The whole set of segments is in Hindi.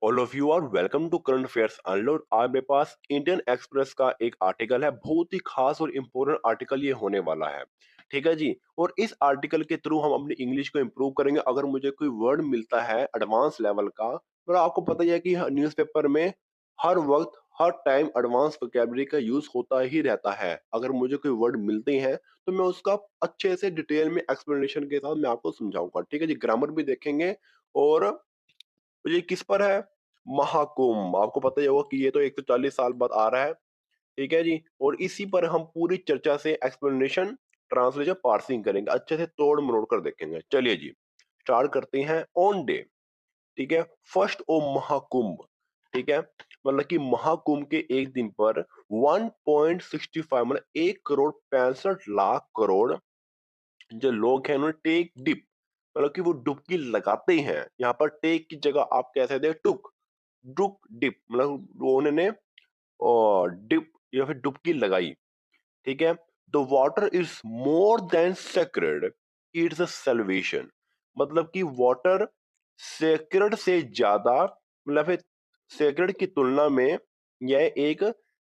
All of you are welcome to current affairs unload. आज मेरे पास इंडियन एक्सप्रेस का एक आर्टिकल है, बहुत ही खास और इम्पोर्टेंट आर्टिकल ये होने वाला है। ठीक है जी। और इस आर्टिकल के थ्रू हम अपनी इंग्लिश को इम्प्रूव करेंगे। अगर मुझे कोई वर्ड मिलता है एडवांस लेवल का, तो आपको पता ही है कि न्यूज़पेपर में हर वक्त हर टाइम एडवांस वोकैबुलरी का यूज होता ही रहता है। अगर मुझे कोई वर्ड मिलते हैं तो मैं उसका अच्छे से डिटेल में एक्सप्लेनेशन के साथ मैं आपको समझाऊंगा। ठीक है जी। ग्रामर भी देखेंगे। और ये किस पर है? महाकुंभ। आपको पता ही होगा कि ये तो 140 साल बाद आ रहा है। ठीक है जी। और इसी पर हम पूरी चर्चा से एक्सप्लेनेशन, ट्रांसलेशन, पार्सिंग करेंगे, अच्छे से तोड़ मरोड़ कर देखेंगे। चलिए जी, स्टार्ट करते हैं। ऑन डे, ठीक है, फर्स्ट ओ महाकुंभ। ठीक है, मतलब कि महाकुंभ के एक दिन पर 1.65 मतलब 1 करोड़ 65 लाख करोड़ जो लोग हैं उन्होंने टेक डिप, मतलब कि वो डुबकी लगाते हैं। यहाँ पर टेक की जगह आप कह सकते हैं टुक, डुक डिप, मतलब वो उन्होंने डिप या फिर डुबकी लगाई। ठीक है। The water is more than sacred, it's a salvation. मतलब कि वाटर सेक्रेड से ज्यादा, मतलब फिर सेक्रेड की तुलना में यह एक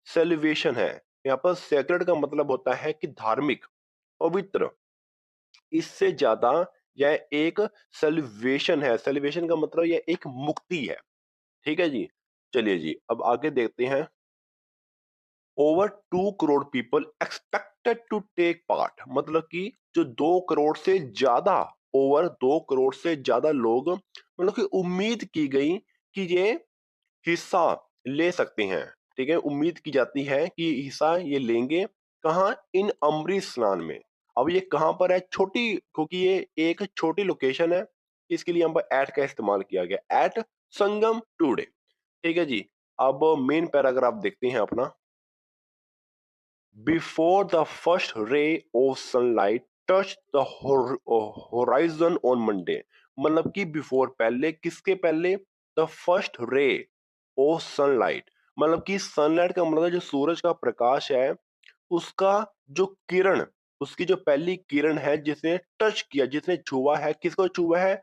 सेल्वेशन है। यहाँ पर सेक्रेड का मतलब होता है कि धार्मिक, पवित्र। इससे ज्यादा यह एक सेल्वेशन है। सेल्वेशन का मतलब यह एक मुक्ति है। ठीक है जी। चलिए जी, अब आगे देखते हैं। Over 2 crore people expected to take part, मतलब कि जो 2 करोड़ से ज्यादा, ओवर 2 करोड़ से ज्यादा लोग, मतलब कि उम्मीद की गई कि ये हिस्सा ले सकते हैं। ठीक है, उम्मीद की जाती है कि हिस्सा ये लेंगे। कहाँ? इन अमृत स्नान में। अब ये कहाँ पर है? छोटी, क्योंकि ये एक छोटी लोकेशन है, इसके लिए यहाँ पर एट का इस्तेमाल किया गया, एट संगम टुडे। ठीक है जी। अब मेन पैराग्राफ देखते हैं अपना। Before the first ray of sunlight touched the horizon on Monday, मतलब कि बिफोर, पहले, किसके पहले? The first ray of sunlight, मतलब कि सनलाइट का मतलब जो सूरज का प्रकाश है, उसका जो किरण, उसकी जो पहली किरण है जिसने टच किया, जिसने छुआ है, किसको छुआ है?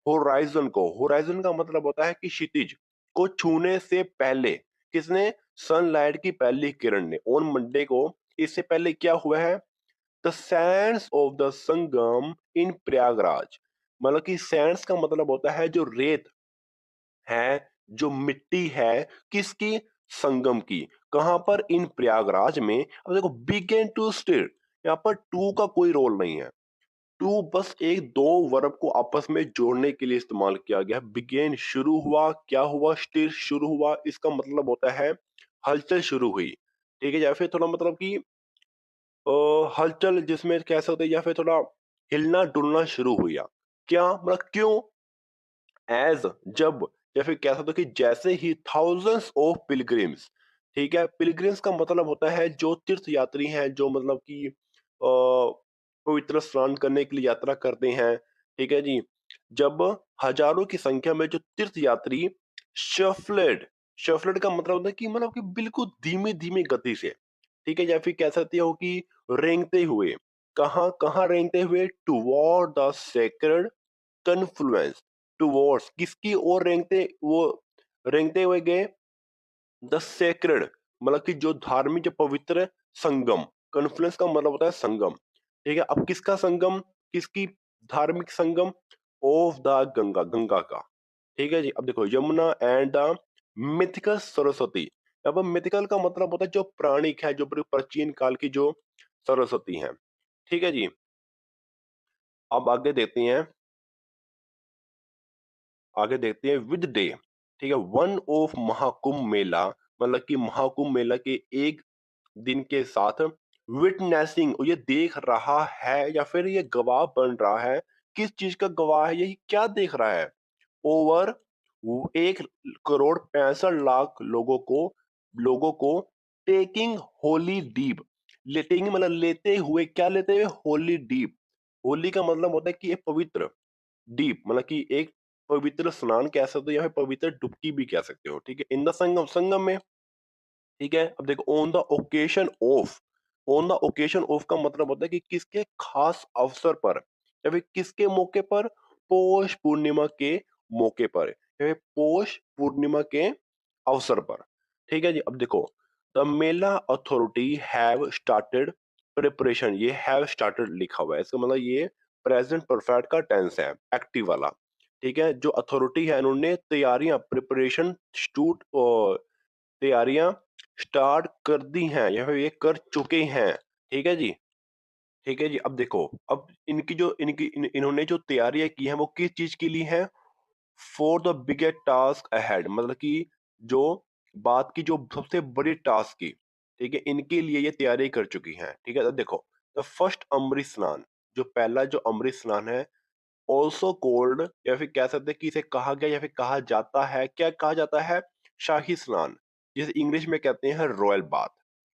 होराइजन को। होराइजन का मतलब होता है कि क्षितिज को छूने से पहले किसने? सनलाइट की पहली किरण ने, ऑन मंडे को। इससे पहले क्या हुआ है? द सैंड्स ऑफ द संगम इन प्रयागराज, मतलब कि सैंड्स का मतलब होता है जो रेत है, जो मिट्टी है, किसकी? संगम की। कहां पर? इन प्रयागराज में। अब देखो, बिगेन टू स्टिर, यहाँ पर टू का कोई रोल नहीं है। टू बस एक दो वर्ब को आपस में जोड़ने के लिए इस्तेमाल किया गया। बिगेन शुरू हुआ, क्या हुआ? स्टिर शुरू हुआ, इसका मतलब होता है हलचल शुरू हुई। ठीक है, या फिर थोड़ा मतलब कि हलचल जिसमें कह सकते हैं, या फिर थोड़ा हिलना डुलना शुरू हुआ। क्या मतलब? क्यों? एज, जब, या फिर कह सकते हो कि जैसे ही थाउजेंड्स ऑफ पिलग्रिम्स। ठीक है, पिलग्रिम्स का मतलब होता है जो तीर्थ यात्री हैं, जो मतलब कि पवित्र स्नान करने के लिए यात्रा करते हैं। ठीक है जी। जब हजारों की संख्या में जो तीर्थ यात्री शफलेड, शफलेड का मतलब होता है कि मतलब कि बिल्कुल धीमी धीमी गति से। ठीक है, या फिर कह सकते हो कि रेंगते हुए। कहाँ कहाँ रेंगते हुए? Toward the sacred confluence, towards, किसकी ओर रेंगते, वो रेंगते हुए गए? द सेक्रेड, मतलब कि जो धार्मिक, जो पवित्र संगम। कन्फ्लुएंस का मतलब होता है संगम। ठीक है, अब किसका संगम? किसकी? धार्मिक संगम ऑफ द गंगा, गंगा का। ठीक है जी। अब देखो, Yamuna and the mythical Saraswati. अब मिथिकल का मतलब होता है जो प्राणिक है, जो प्राचीन काल की जो सरस्वती है। ठीक है जी। अब आगे देखते हैं, आगे देखते हैं विद डे। ठीक है, वन ऑफ महाकुंभ मेला, मतलब कि महाकुंभ मेला के एक दिन के साथ, विटनेसिंग, ये देख रहा है या फिर ये गवाह बन रहा है। किस चीज का गवाह है? यही क्या देख रहा है? ओवर 1 करोड़ 65 लाख लोगों को टेकिंग होली डीप। लेटिंग मतलब लेते हुए, क्या लेते हुए? होली डीप। होली का मतलब होता है कि एक पवित्र, डीप मतलब कि एक पवित्र स्नान कह सकते हो, या फिर पवित्र डुबकी भी कह सकते हो। ठीक है, इन द संगम, संगम में। ठीक है, अब देखो, on the occasion of, on the occasion of का मतलब होता है कि किसके खास अवसर पर, या फिर किसके मौके पर? पौष पूर्णिमा के मौके पर। पौष पूर्णिमा के अवसर पर। ठीक है जी। अब देखो, the Mela authority have started preparation, ये हैव स्टार्टेड लिखा हुआ है, इसका मतलब ये प्रेजेंट परफेक्ट का टेंस है, एक्टिव वाला। ठीक है, जो अथॉरिटी है उन्होंने तैयारियां, प्रिपरेशन शूट और तैयारियां स्टार्ट कर दी हैं या फिर ये कर चुके हैं। ठीक है जी। ठीक है जी। अब देखो, अब इनकी जो इन्होंने जो तैयारियां की हैं वो किस चीज के लिए हैं? For the biggest task ahead, मतलब कि जो बात की जो सबसे बड़ी टास्क की, ठीक है, इनके लिए ये तैयारी कर चुकी हैं। ठीक है, तो देखो, द फर्स्ट अमृत स्नान, जो पहला जो अमृत स्नान है, ऑल्सो कोल्ड, या फिर कह सकते हैं कि इसे कहा गया या फिर कहा जाता है, क्या कहा जाता है? शाही स्नान, जिसे इंग्लिश में कहते हैं रॉयल बाथ।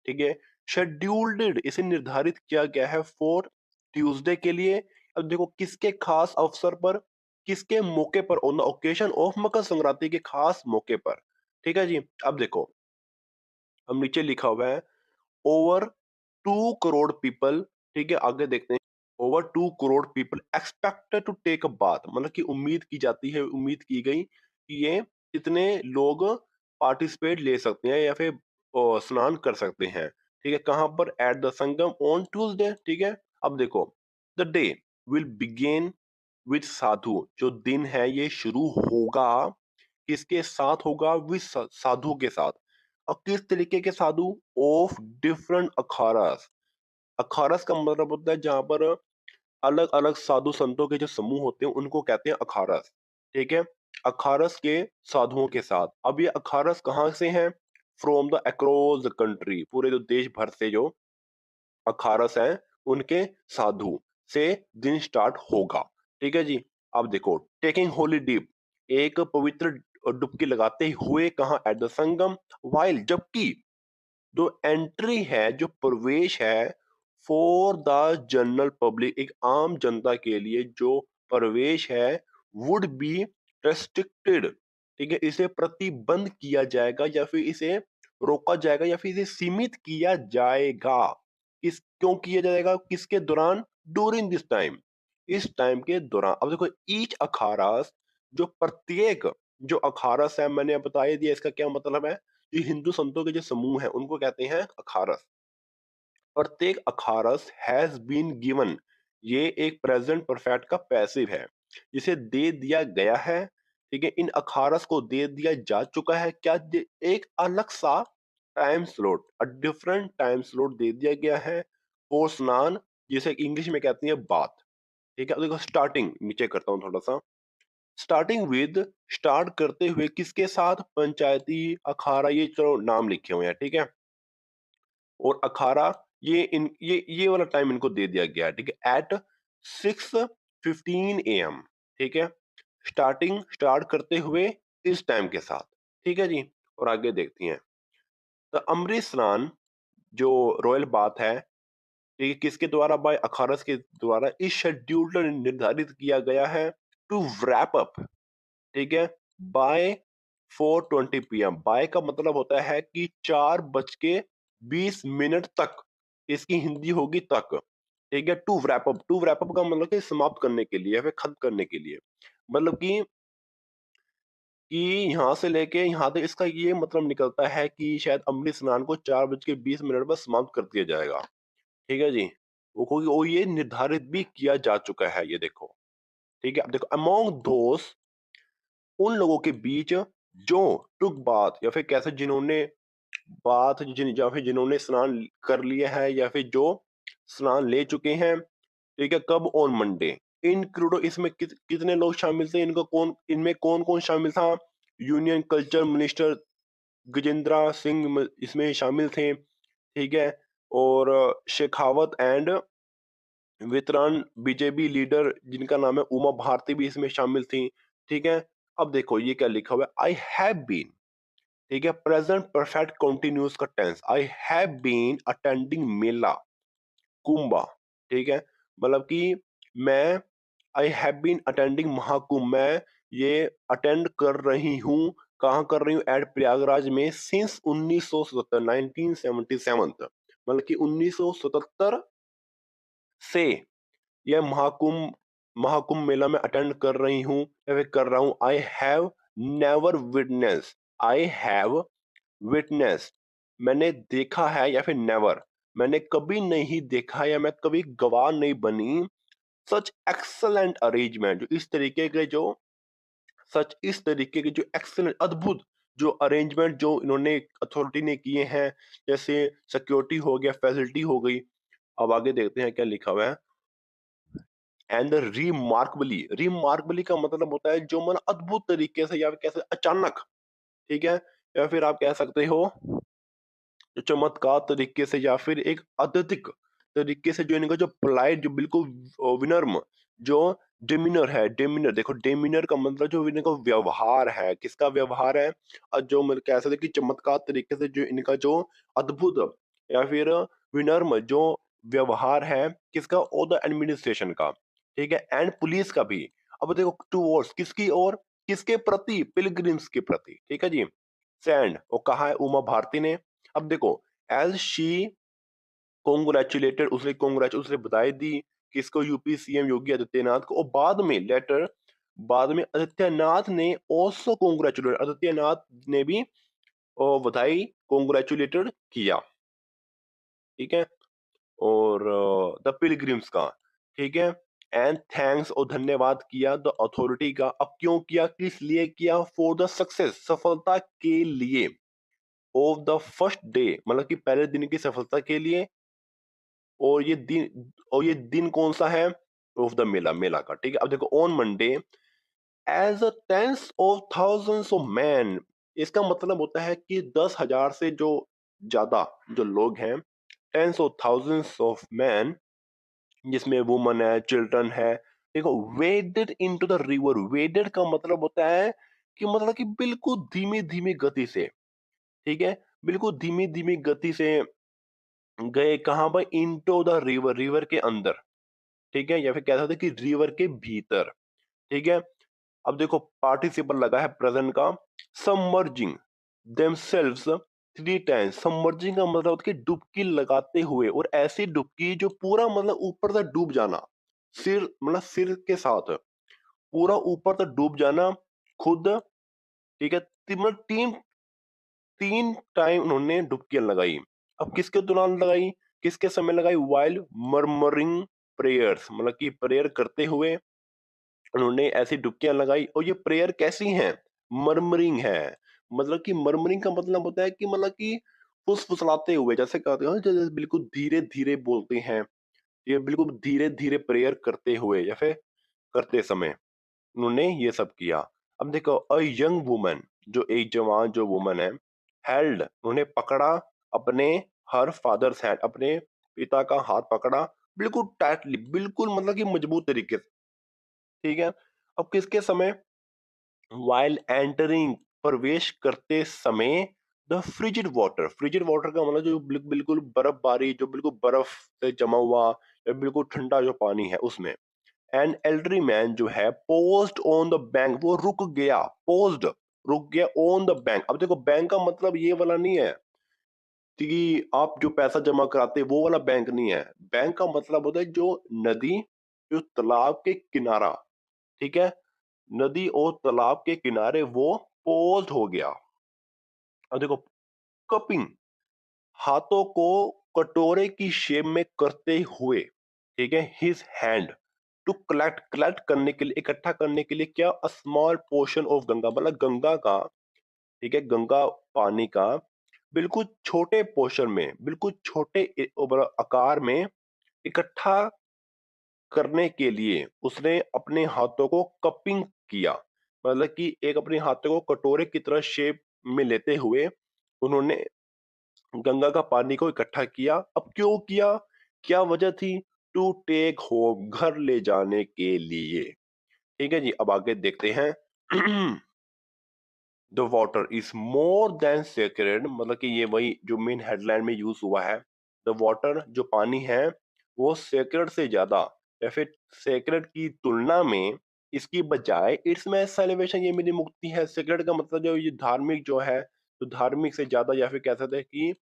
ठीक है, शेड्यूल्ड, इसे निर्धारित किया गया है फॉर ट्यूसडे के लिए। अब देखो, किसके खास अवसर पर, किसके मौके पर? On the occasion of Makar Sankranti के खास मौके पर। ठीक है जी। अब देखो, अब नीचे लिखा हुआ है ओवर 2 करोड़ पीपल। ठीक है, आगे देखते हैं। Over 2 crore people expected to take a bath, मतलब कि उम्मीद की जाती है, उम्मीद की गई कि ये इतने लोग पार्टिसिपेट ले सकते हैं या फिर स्नान कर सकते हैं। ठीक है, कहां पर? At the Sangam on Tuesday. ठीक है। अब देखो, the day will begin with sadhu, जो दिन है ये शुरू होगा किसके साथ होगा? विद साधु के साथ। और किस तरीके के साधु? Of different अखाड़ास। अखाड़स का मतलब होता है जहां पर अलग अलग साधु संतों के जो समूह होते हैं उनको कहते हैं अखाड़स। ठीक है, अखाड़स के साधुओं के साथ। अब ये अखाड़स कहाँ से हैं? From the across the country, पूरे जो देश भर से जो अखाड़स हैं उनके साधु से दिन स्टार्ट होगा। ठीक है जी। अब देखो, टेकिंग होली डिप, एक पवित्र डुबकी लगाते हुए, कहा? Eight the Sangam. वाइल, जबकि जो एंट्री है, जो प्रवेश है, फॉर द जनरल पब्लिक, एक आम जनता के लिए जो प्रवेश है, वुड बी रेस्ट्रिक्टेड। ठीक है, इसे प्रतिबंध किया जाएगा या फिर इसे रोका जाएगा या फिर इसे सीमित किया जाएगा। किस क्यों किया जाएगा? किसके दौरान? डूरिंग दिस टाइम, इस टाइम के दौरान। अब देखो, ईच अखाड़ास, जो प्रत्येक जो अखाड़स है, मैंने बता ही दिया इसका क्या मतलब है। ये हिंदू संतों के जो समूह है उनको कहते हैं अखाड़स। प्रत्येक अखाड़स हैज बीन गिवन, ये एक प्रेजेंट परफेक्ट का पैसिव है, जिसे दे दिया गया है। ठीक है, इन अखाड़स को दे दिया जा चुका है क्या? एक अलग सा time slot, a different time slot दे दिया गया है और स्नान, जिसे इंग्लिश में कहते हैं बात। ठीक है, अब देखो, स्टार्टिंग नीचे करता हूँ थोड़ा सा। स्टार्टिंग विद, स्टार्ट करते हुए किसके साथ? पंचायती अखाड़ा, ये चलो नाम लिखे हुए हैं। ठीक है, और अखाड़ा, ये वाला टाइम इनको दे दिया गया है। ठीक है, एट 6:15 AM। ठीक है, स्टार्टिंग, स्टार्ट करते हुए इस टाइम के साथ। ठीक है जी। और आगे देखती हैं, तो अमृत स्नान, जो रॉयल बात है, ठीक है, किसके द्वारा? बाय अखाड़स के द्वारा इस शेड्यूल निर्धारित किया गया है टू wrap अप। ठीक है, बाय 4:20 PM। बाय का मतलब होता है कि 4:20 तक, इसकी हिंदी होगी तक। ठीक है, to wrap up, to wrap up का मतलब कि समाप्त करने के लिए या फिर खत्म करने के लिए, मतलब कि यहाँ से लेके यहाँ तक, इसका ये मतलब निकलता है कि शायद अमृत स्नान को 4:20 पर समाप्त कर दिया जाएगा। ठीक है जी। वो ये निर्धारित भी किया जा चुका है, ये देखो। ठीक है, अब देखो, अमोंग दोस्त, उन लोगों के बीच जो टुक बात, या फिर कैसे जिन्होंने बात, या फिर जिन्होंने स्नान कर लिया है या फिर जो स्नान ले चुके हैं। ठीक है, कब? On Monday. इंक्लूड, इसमें कितने लोग शामिल थे? इनमें कौन कौन शामिल था? Union culture minister Gajendra Singh इसमें शामिल थे। ठीक है, और शेखावत एंड वेतरान बीजेपी लीडर जिनका नाम है उमा भारती भी इसमें शामिल थी। ठीक है, अब देखो ये क्या लिखा हुआ है, आई हैव बीन। ठीक है, प्रेजेंट परफेक्ट कंटिन्यूस का tense, I have been attending mela Kumbha. ठीक है, मतलब कि मैं, I have been attending Mahakumbh, मैं ये अटेंड कर रही हूँ। कहाँ कर रही हूँ? एट प्रयागराज में सिंस 1977, 1977, मतलब कि 1977 से यह महाकुंभ महाकुंभ मेला में अटेंड कर रही हूँ या फिर कर रहा हूँ। I have never witness, I have witness, मैंने देखा है, या फिर नेवर, मैंने कभी नहीं देखा या मैं कभी गवाह नहीं बनी, सच एक्सलेंट अरेंजमेंट, जो इस तरीके के जो सच इस तरीके के जो एक्सलेंट अद्भुत जो अरेंजमेंट जो इन्होंने अथॉरिटी ने किए हैं, जैसे सिक्योरिटी हो गया, फैसिलिटी हो गई। अब आगे देखते हैं क्या लिखा हुआ है। एंड रिमार्कबली, रिमार्कबली का मतलब होता है जो मन अद्भुत तरीके से या फिर कैसे अचानक, ठीक है, या फिर आप कह सकते हो जो चमत्कार तरीके से या फिर एक अत्यधिक तरीके से, जो इनका जो पोलाइट जो बिल्कुल विनम्र जो डेमिनर है, डेमिनर देखो, डेमिनर का मतलब जो इनका व्यवहार है, किसका व्यवहार है, और जो मतलब कह सकते हैं कि चमत्कार तरीके से जो इनका जो अद्भुत या फिर विनम्र जो व्यवहार है, किसका, और द एडमिनिस्ट्रेशन का, ठीक है, एंड पुलिस का भी। अब देखो टूवर्ड्स किसकी ओर, किसके प्रति, पिलग्रिम्स के प्रति, ठीक है जी। सैंड, वो कहा है उमा भारती ने। अब देखो, एज शी कॉन्ग्रेचुलेटेड, उसने बधाई दी किसको, यूपी सीएम योगी आदित्यनाथ को, और बाद में लेटर, बाद में आदित्यनाथ ने ऑल्सो कॉन्ग्रेचुलेट, आदित्यनाथ ने भी बधाई कॉन्ग्रेचुलेटेड किया, ठीक है, और द पिलग्रिम्स का, ठीक है, एंड थैंक्स, और धन्यवाद किया द अथॉरिटी का। अब क्यों किया, किस लिए किया, फॉर द सक्सेस, सफलता के लिए, ऑफ द फर्स्ट डे, मतलब कि पहले दिन की सफलता के लिए, और ये दिन कौन सा है, ऑफ द मेला, मेला का, ठीक है। अब देखो, on Monday as a tens of thousands of man, इसका मतलब होता है कि 10,000 से जो ज्यादा जो लोग हैं, tens of thousands of man, जिसमें वुमन है, चिल्ड्रन है, देखो, waded into the river, waded का मतलब होता है कि मतलब कि बिल्कुल धीमी धीमी गति से, ठीक है, बिल्कुल धीमी धीमी गति से गए कहाँ पर, इनटू द रिवर, रिवर के अंदर, ठीक है, या फिर कह सकते हैं कि रिवर के भीतर, ठीक है। अब देखो, पार्टिसिपल लगा है प्रेजेंट का, सबमर्जिंग देमसेल्व्स 3 टाइम्स, सबमर्जिंग का मतलब होता है कि डुबकी लगाते हुए, और ऐसी डुबकी जो पूरा मतलब ऊपर तक डूब जाना, सिर मतलब सिर के साथ पूरा ऊपर तक डूब जाना खुद, ठीक है, मतलब तीन तीन टाइम उन्होंने डुबकियां लगाई। अब किसके दौरान लगाई, किसके समय लगाई, वाइल मर्मरिंग प्रेयर्स, मतलब कि प्रेयर करते हुए उन्होंने ऐसी डुबकियां लगाई। और ये प्रेयर कैसी हैं, मर्मरिंग है, मतलब कि मर्मरिंग का मतलब होता है कि मतलब कि फुसफुसलाते हुए, जैसे कहते हैं जैसे बिल्कुल धीरे धीरे बोलते हैं, ये बिल्कुल धीरे धीरे प्रेयर करते हुए या फिर करते समय उन्होंने ये सब किया। अब देखो, अ यंग वुमन, जो एक जवान जो वुमन है, हेल्ड, उन्हें पकड़ा, अपने हर फादर्स हैंड, अपने पिता का हाथ पकड़ा, बिल्कुल टाइटली, बिल्कुल मतलब कि मजबूत तरीके से, ठीक है। अब किसके समय, वाइल एंटरिंग, प्रवेश करते समय, the frigid water, frigid water का मतलब जो बिल्कुल बर्फबारी, जो बिल्कुल बर्फ से जमा हुआ या बिल्कुल ठंडा जो पानी है उसमें, एन एल्डरी मैन जो है, पोज्ड ऑन द बैंक, वो रुक गया, पोज्ड, रुक गया ऑन द बैंक। अब देखो, बैंक का मतलब ये वाला नहीं है कि आप जो पैसा जमा कराते हैं वो वाला बैंक नहीं है, बैंक का मतलब होता है जो नदी, जो तालाब के किनारा, ठीक है, नदी और तालाब के किनारे वो पोज्ड हो गया। अब देखो, कपिंग, हाथों को कटोरे की शेप में करते हुए, ठीक है, his hand, to collect, collect करने के लिए, इकट्ठा करने के लिए क्या, a small portion of Ganga, मतलब गंगा का, ठीक है, गंगा पानी का बिल्कुल छोटे पोर्शन में, बिल्कुल छोटे आकार में इकट्ठा करने के लिए उसने अपने हाथों को कपिंग किया, मतलब कि एक अपने हाथों को कटोरे की तरह शेप में लेते हुए उन्होंने गंगा का पानी को इकट्ठा किया। अब क्यों किया, क्या वजह थी, टू टेक होम, घर ले जाने के लिए, ठीक है जी। अब आगे देखते हैं। The water is more than sacred, मतलब कि ये वही जो मेन हेडलाइन में यूज हुआ है, द वाटर, जो पानी है, वो सेक्रेड से ज्यादा या फिर सेक्रेड की तुलना में, इसकी बजाय इट्स में सेलिब्रेशन, ये मेरी मुक्ति है। सेक्रेड का मतलब जो ये धार्मिक जो है, तो धार्मिक से ज्यादा या फिर कह सकते हैं कि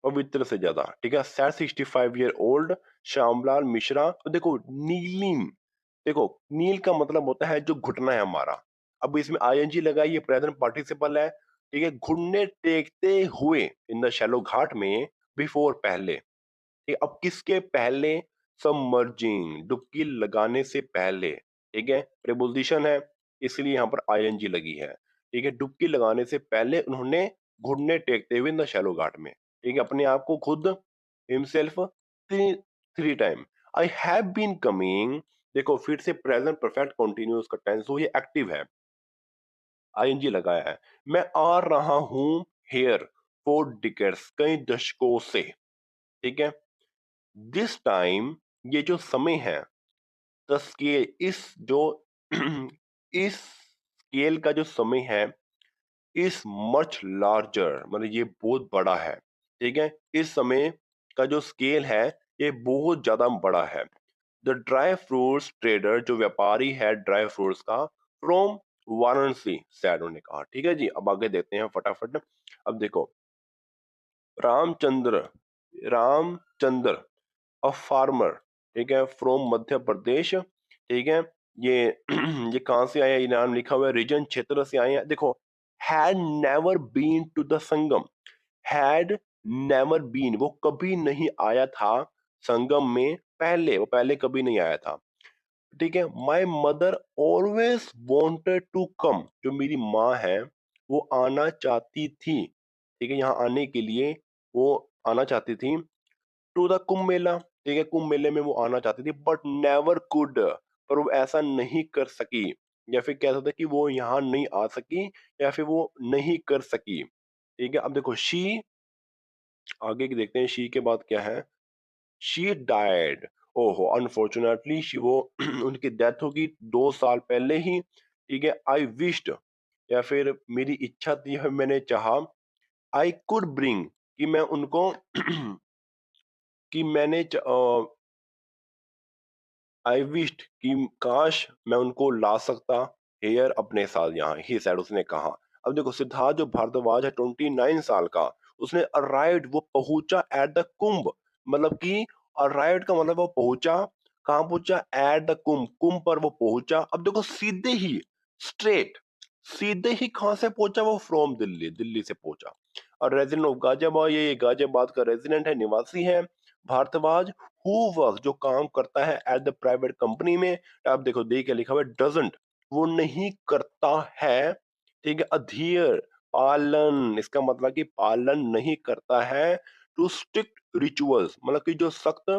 पवित्र से ज्यादा, ठीक है। 65 ईयर ओल्ड श्यामलाल मिश्रा, तो देखो नीलिम, देखो नील का मतलब होता है जो घुटना है हमारा। अब इसमें आईएनजी लगा, ये प्रेजेंट पार्टिसिपल है। ठीक है, घुटने टेकते हुए इन द शैलो घाट में, बिफोर पहले। ठीक है, अब किसके पहले? सबमर्जिंग, डुबकी लगाने से पहले। ठीक है, प्रीपोजिशन है इसलिए यहाँ पर आईएनजी लगी है। ठीक है, डुबकी लगाने से पहले उन्होंने घुटने टेकते हुए इन द शैलो घाट में, ठीक है, अपने आप को खुद, himself, three three time, I have been coming. देखो फिर से प्रेजेंट परफेक्ट कंटिन्यूअस का टेंस, हो ये एक्टिव है, आईएनजी लगाया है। मैं आ रहा हूं हेयर फॉर डिकेड्स, कई दशकों से। ठीक है, दिस टाइम, ये जो समय है, द स्केल, इस जो इस स्केल का जो समय है, इज मच लार्जर, मतलब ये बहुत बड़ा है। ठीक है, इस समय का जो स्केल है ये बहुत ज्यादा बड़ा है। द ड्राई फ्रूट्स ट्रेडर, जो व्यापारी है ड्राई फ्रूट्स का, फ्रॉम वाराणसी, सैड ने कहा। ठीक है जी, अब आगे देखते हैं फटाफट। अब देखो, रामचंद्र, रामचंद्र अ फार्मर, ठीक है, फ्रॉम मध्य प्रदेश। ठीक है, ये ये कहाँ से आया, ये नाम लिखा हुआ है, रीजन क्षेत्र से आए हैं। देखो, had never been to the Sangam, had never been, वो कभी नहीं आया था संगम में, पहले, वो पहले कभी नहीं आया था। ठीक है, my mother always wanted to come, जो मेरी माँ है वो आना चाहती थी। ठीक है, यहाँ आने के लिए वो आना चाहती थी, टू द कुंभ मेला। ठीक है, कुंभ मेले में वो आना चाहती थी, बट नेवर कुड, पर वो ऐसा नहीं कर सकी, या फिर कह सकते हैं कि वो यहाँ नहीं आ सकी, या फिर वो नहीं कर सकी। ठीक है, अब देखो शी, आगे की देखते हैं, शी के बाद क्या है, शी डाइड, ओहो अनफॉर्चुनेटली, शी, वो उनकी डेथ होगी 2 साल पहले ही। ठीक है, आई विश्ड, या फिर मेरी इच्छा थी, मैंने चाहा, आई कुड ब्रिंग, कि मैं उनको कि मैंने आई विश्ड, कि काश मैं उनको ला सकता, हेयर, अपने साथ यहाँ, ही सैड, उसने कहा। अब देखो सिद्धार्थ जो भारद्वाज है 29 साल का, उसने अराइव्ड, वो पहुंचा एट द कुंभ, मतलब कि अराइव्ड का मतलब वो पहुंचा, कहाँ पहुंचा, एट द कुंभ, कुंभ पर वो पहुंचा। अब देखो सीधे ही, स्ट्रेट, सीधे ही कहाँ से पहुंचा वो, फ्रॉम दिल्ली, दिल्ली से पहुंचा। और रेजिडेंट ऑफ गाजियाबाद, ये गाजियाबाद का रेजिडेंट है, निवासी है। भारद्वाज, हु वर्क, जो काम करता है एट द प्राइवेट कंपनी में। आप देखो दे क्या लिखा हुआ है, डजंट, वो नहीं करता है। ठीक है, अधीर, पालन, इसका मतलब कि पालन नहीं करता है, टू स्ट्रिक्ट रिचुअल्स, मतलब कि जो सख्त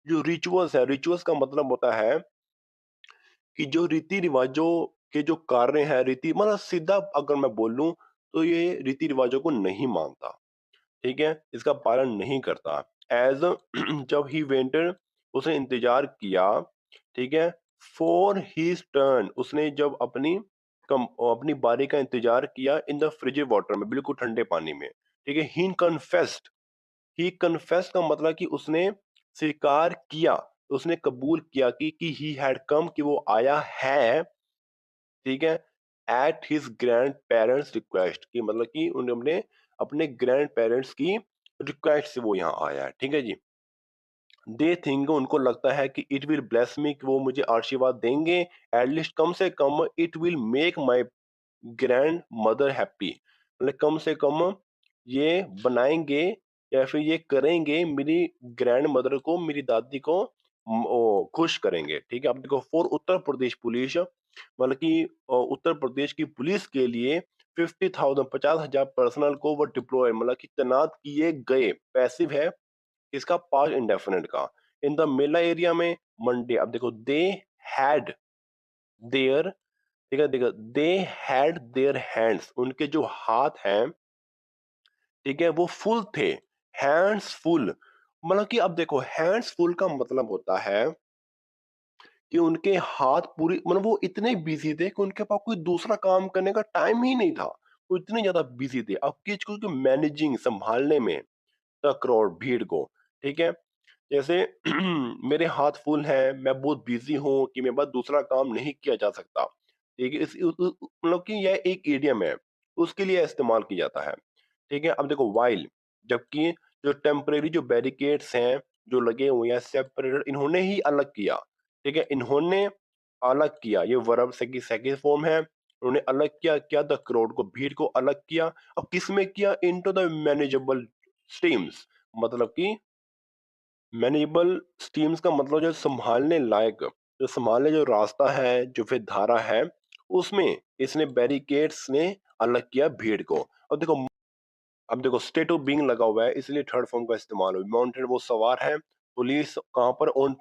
जो रिचुअल्स है, रिचुअल्स का मतलब होता है कि जो रीति रिवाजों के जो कार्य है, रीति, मतलब सीधा अगर मैं बोलूं तो ये रीति रिवाजों को नहीं मानता। ठीक है, इसका पालन नहीं करता। एज जब ही वेंटर, उसने इंतजार किया। ठीक है, फॉर हिज टर्न, उसने जब अपनी बारी का इंतजार किया, इन द फ्रिज वाटर में, बिल्कुल ठंडे पानी में। ठीक है, ही कन्फेस्ड का मतलब कि उसने स्वीकार किया, उसने कबूल किया कि ही हैड कम, कि वो आया है। ठीक है, at his grand parents request, की मतलब कि उन्होंने अपने ग्रैंड पेरेंट्स की रिक्वेस्ट से वो यहाँ आया है। ठीक है जी, दे थिंक, उनको लगता है कि इट विल ब्लेस मी, कि वो मुझे आशीर्वाद देंगे, एटलीस्ट कम से कम, it will make my grandmother happy, मतलब कम से कम ये बनाएंगे, या फिर ये करेंगे मेरी ग्रैंड मदर को, मेरी दादी को खुश करेंगे। ठीक है, अब देखो, फॉर उत्तर प्रदेश पुलिस, मतलब कि उत्तर प्रदेश की पुलिस के लिए 50,000, 50,000 पर्सनल को वो डिप्लॉय, मतलब कि तैनात किए गए, पैसिव है, इसका पास्ट इंडेफिनिट का, इन द मेला एरिया में, मंडे। अब देखो, दे हैड देयर, ठीक है, देखो, दे हैड देयर हैंड्स, उनके जो हाथ हैं, ठीक है, वो फुल थे, हैंड्स फुल, मतलब कि अब देखो, हैंड्स फुल का मतलब होता है कि उनके हाथ पूरी, मतलब वो इतने बिजी थे कि उनके पास कोई दूसरा काम करने का टाइम ही नहीं था, वो इतने ज्यादा बिजी थे अब किस को मैनेजिंग, संभालने में, द क्राउड, भीड़ को। ठीक है, जैसे मेरे हाथ फुल हैं, मैं बहुत बिजी हूँ, कि मेरे पास दूसरा काम नहीं किया जा सकता। ठीक है, मतलब कि यह एक इडियम है, उसके लिए इस्तेमाल किया जाता है। ठीक है, अब देखो, वाइल, जबकि जो टेम्परेरी जो बैरिकेड्स हैं, जो लगे हुए हैं सेपरेटेड, इन्होंने ही अलग किया। ठीक है, इन्होंने अलग किया, ये वर्ब से की सेकंड फॉर्म है। उन्होंने अलग किया, क्या द क्राउड को, भीड़ को अलग किया। अब किस में किया? इनटू द मैनेजेबल स्ट्रीम्स, मतलब कि मैनेजेबल स्ट्रीम्स का मतलब जो संभालने लायक, जो संभालने जो रास्ता है, जो फिर धारा है, उसमें इसने बैरिकेड्स ने अलग किया भीड़ को। अब देखो स्टेट ऑफ बीइंग लगा हुआ है, इसलिए थर्ड फॉर्म का इस्तेमाल हुआ। माउंटेड वो सवार है, पुलिस कहाँ पर? ऑन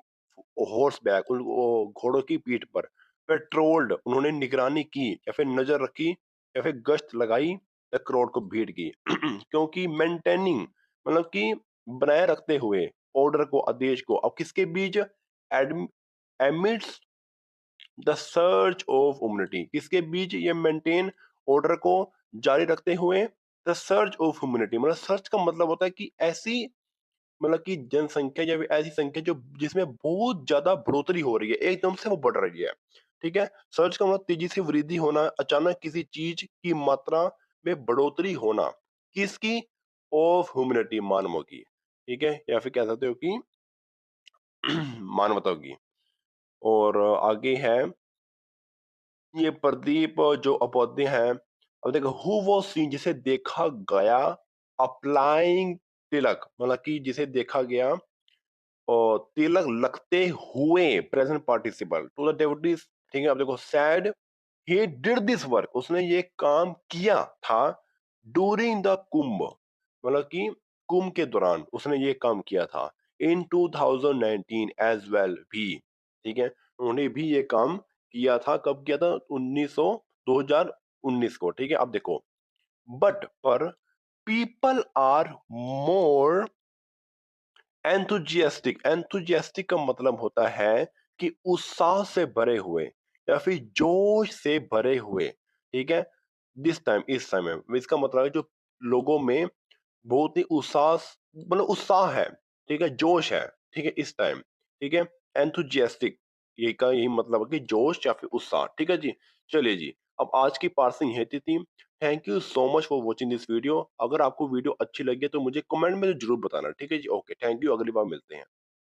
हॉर्स बैक, उन वो घोड़ों की पीठ पर। पेट्रोल्ड, उन्होंने निगरानी की या फिर नजर रखी या फिर गश्त लगाई द क्राउड को, भीड़ की। क्योंकि मेंटेनिंग मतलब कि बनाए रखते हुए, ऑर्डर को, आदेश को। अब किसके बीच? Amidst the search of humanity, किसके बीच ये मेंटेन ऑर्डर को जारी रखते हुए? द सर्च ऑफ ह्यूमैनिटी, मतलब सर्च का मतलब होता है कि ऐसी, मतलब कि जनसंख्या या फिर ऐसी संख्या जो जिसमें बहुत ज्यादा बढ़ोतरी हो रही है, एकदम से वो बढ़ रही है। ठीक है, सर्च का मतलब तेजी से वृद्धि होना, अचानक किसी चीज की मात्रा में बढ़ोतरी होना। किसकी? ऑफ ह्यूमैनिटी, मानवों की। ठीक है, या फिर कह सकते हो कि मानवता की। और आगे है ये प्रदीप जो उपाध्याय है। अब देखो हु वाज सीन, जिसे देखा गया, अप्लाइंग तिलक, मतलब कि जिसे देखा गया और तिलक लगते हुए, प्रेजेंट पार्टिसिपल टू द डेवोटीज। ठीक है, अब देखो sad he did this work, उसने ये काम किया था। डूरिंग द कुंभ, मतलब कि कुंभ के दौरान उसने ये काम किया था। इन 2019 एज वेल भी। ठीक है, उन्होंने भी ये काम किया था। कब किया था? 2019 को। ठीक है, अब देखो बट पर पीपल आर मोर एंथुजियास्टिक का मतलब होता है कि उत्साह से भरे हुए या फिर जोश से भरे हुए। ठीक है, दिस टाइम, इस समय, इसका मतलब है जो लोगों में बहुत ही उत्साह, मतलब उत्साह है। ठीक है, जोश है। ठीक है, इस टाइम। ठीक है, एंथुजियास्टिक, ये का यही मतलब है कि जोश या फिर उत्साह। ठीक है जी, चलिए जी, अब आज की पार्सिंग है थी। Thank you so much for watching this video. अगर आपको वीडियो अच्छी लगी है तो मुझे कमेंट में जरूर बताना। ठीक है जी, ओके, थैंक यू, अगली बार मिलते हैं।